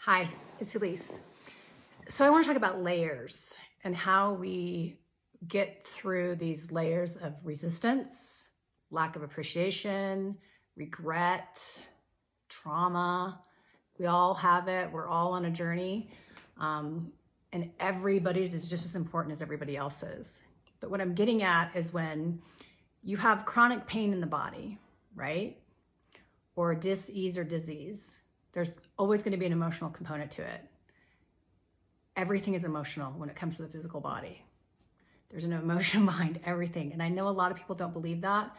Hi, it's Elise. So I want to talk about layers and how we get through these layers of resistance, lack of appreciation, regret, trauma. We all have it. We're all on a journey. And everybody's is just as important as everybody else's. But what I'm getting at is when you have chronic pain in the body, right? Or dis-ease or disease, there's always going to be an emotional component to it. Everything is emotional when it comes to the physical body. There's an emotion behind everything. And I know a lot of people don't believe that,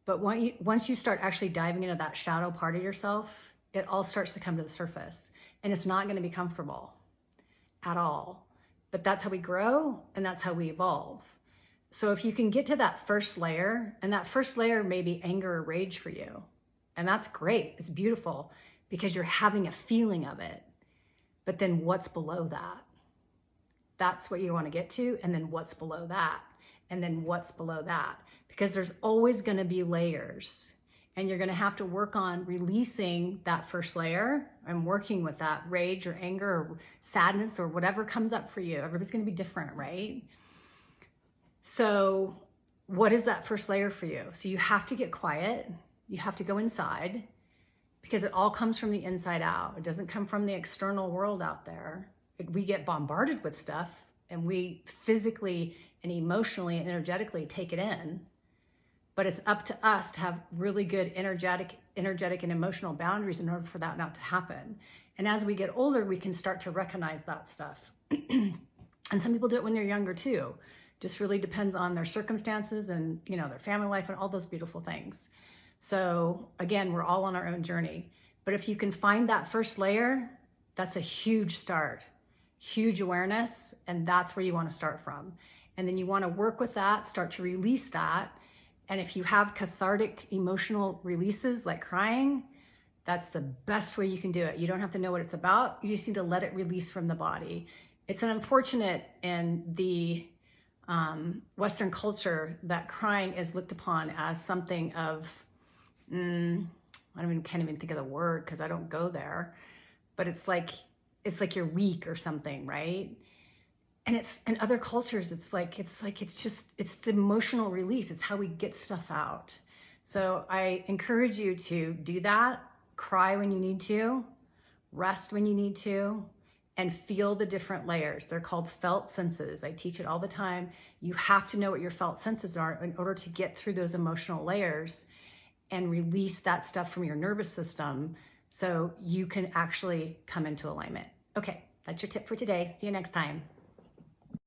but once you start actually diving into that shadow part of yourself, it all starts to come to the surface, and it's not going to be comfortable at all. But that's how we grow, and that's how we evolve. So if you can get to that first layer, and that first layer may be anger or rage for you, and that's great. It's beautiful because you're having a feeling of it. But then what's below that? That's what you want to get to. And then what's below that? And then what's below that? Because there's always going to be layers, and you're going to have to work on releasing that first layer and working with that rage or anger or sadness or whatever comes up for you. Everybody's going to be different, right? So what is that first layer for you? So you have to get quiet. You have to go inside, because it all comes from the inside out. It doesn't come from the external world out there. We get bombarded with stuff, and we physically and emotionally and energetically take it in. But it's up to us to have really good energetic and emotional boundaries in order for that not to happen. And as we get older, we can start to recognize that stuff. And some people do it when they're younger too. Just really depends on their circumstances and, you know, their family life and all those beautiful things. So again, we're all on our own journey. But if you can find that first layer, that's a huge start, huge awareness, and that's where you want to start from. And then you want to work with that, start to release that. And if you have cathartic emotional releases like crying, that's the best way you can do it. You don't have to know what it's about. You just need to let it release from the body. It's unfortunate in the Western culture that crying is looked upon as something of, can't even think of the word because I don't go there, but it's like you're weak or something, right? And it's in other cultures, it's the emotional release. It's how we get stuff out. So I encourage you to do that. Cry when you need to, rest when you need to, and feel the different layers. They're called felt senses. I teach it all the time. You have to know what your felt senses are in order to get through those emotional layers and release that stuff from your nervous system so you can actually come into alignment. Okay, that's your tip for today. See you next time.